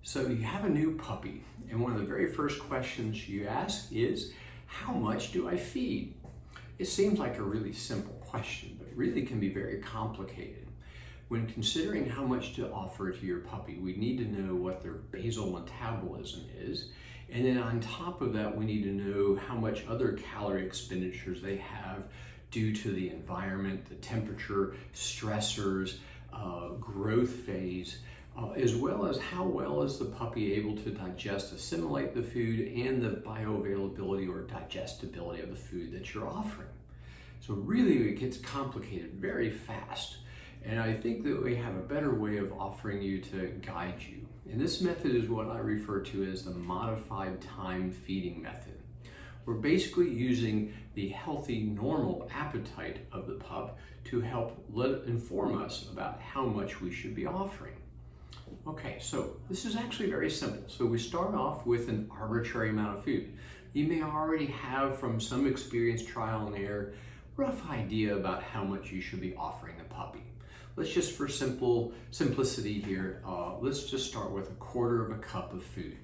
So you have a new puppy, and one of the very first questions you ask is, how much do I feed? It seems like a really simple question, but really can be very complicated. When considering how much to offer to your puppy, we need to know what their basal metabolism is. And then on top of that, we need to know how much other calorie expenditures they have due to the environment, the temperature, stressors, growth phase, as well as how well is the puppy able to digest, assimilate the food, and the bioavailability or digestibility of the food that you're offering. So really it gets complicated very fast. And I think that we have a better way of offering you to guide you. And this method is what I refer to as the modified time feeding method. We're basically using the healthy, normal appetite of the pup to help inform us about how much we should be offering. Okay, so this is actually very simple. So we start off with an arbitrary amount of food. You may already have, from some experience, trial and error, rough idea about how much you should be offering the puppy. Let's just, for simplicity here, let's just start with 1/4 cup of food.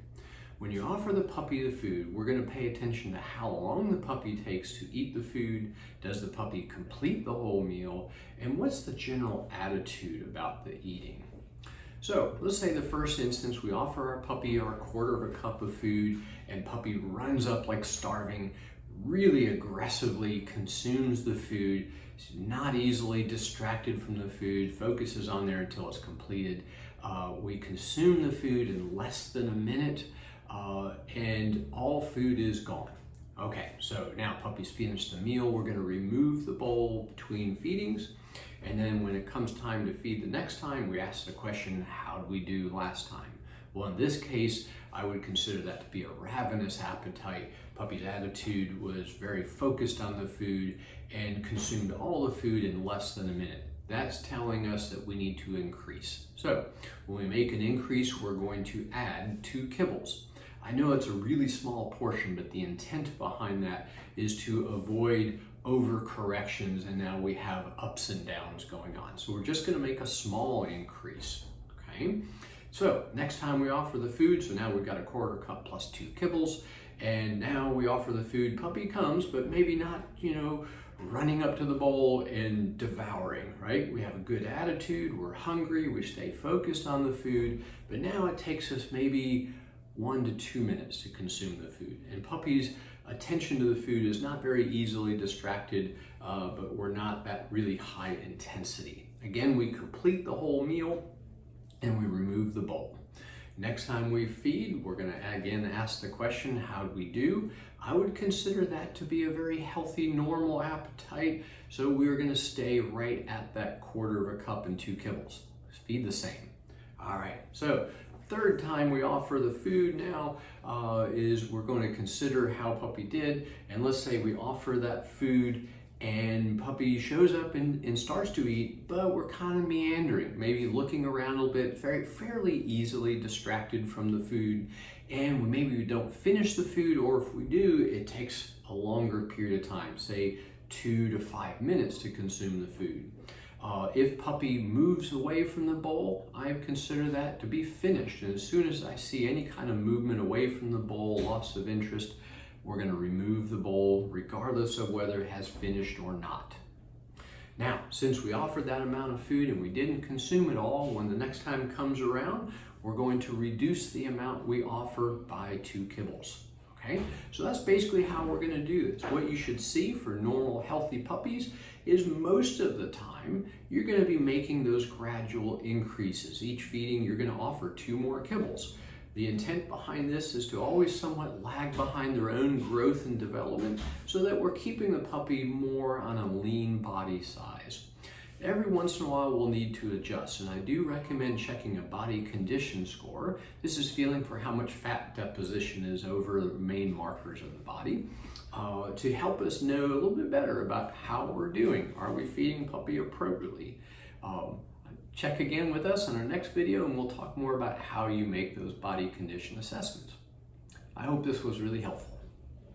When you offer the puppy the food, we're going to pay attention to how long the puppy takes to eat the food, does the puppy complete the whole meal, and what's the general attitude about the eating. So let's say the first instance, we offer our puppy our 1/4 cup of food, and puppy runs up like starving, really aggressively consumes the food, is not easily distracted from the food, focuses on there until it's completed. We consume the food in less than a minute, and all food is gone. Okay, so now puppy's finished the meal. We're going to remove the bowl between feedings, and then when it comes time to feed the next time, we ask the question, how did we do last time? Well, in this case, I would consider that to be a ravenous appetite. Puppy's attitude was very focused on the food and consumed all the food in less than a minute. That's telling us that we need to increase. So when we make an increase, we're going to add 2 kibbles. I know it's a really small portion, but the intent behind that is to avoid overcorrections, and now we have ups and downs going on. So we're just going to make a small increase, okay? So next time we offer the food, so now we've got 1/4 cup plus 2 kibbles, and now we offer the food. Puppy comes, but maybe not, running up to the bowl and devouring, right? We have a good attitude, we're hungry, we stay focused on the food, but now it takes us maybe 1 to 2 minutes to consume the food. And puppy's attention to the food is not very easily distracted, but we're not that really high intensity. Again, we complete the whole meal and we remove the bowl. Next time we feed, we're going to again ask the question, how do we do? I would consider that to be a very healthy, normal appetite. So we're going to stay right at that 1/4 cup and 2 kibbles. Feed the same. All right, so third time we offer the food now is we're going to consider how puppy did. And let's say we offer that food and puppy shows up and starts to eat, but we're kind of meandering, maybe looking around a little bit, fairly easily distracted from the food. And maybe we don't finish the food, or if we do, it takes a longer period of time, say 2 to 5 minutes to consume the food. If puppy moves away from the bowl, I consider that to be finished. And as soon as I see any kind of movement away from the bowl, loss of interest, we're going to remove the bowl regardless of whether it has finished or not. Now, since we offered that amount of food and we didn't consume it all, when the next time comes around, we're going to reduce the amount we offer by 2 kibbles. Okay, so that's basically how we're going to do this. What you should see for normal, healthy puppies is most of the time, you're going to be making those gradual increases. Each feeding, you're going to offer 2 more kibbles. The intent behind this is to always somewhat lag behind their own growth and development so that we're keeping the puppy more on a lean body size. Every once in a while, we'll need to adjust, and I do recommend checking a body condition score. This is feeling for how much fat deposition is over the main markers of the body to help us know a little bit better about how we're doing. Are we feeding puppy appropriately? Check again with us on our next video, and we'll talk more about how you make those body condition assessments. I hope this was really helpful.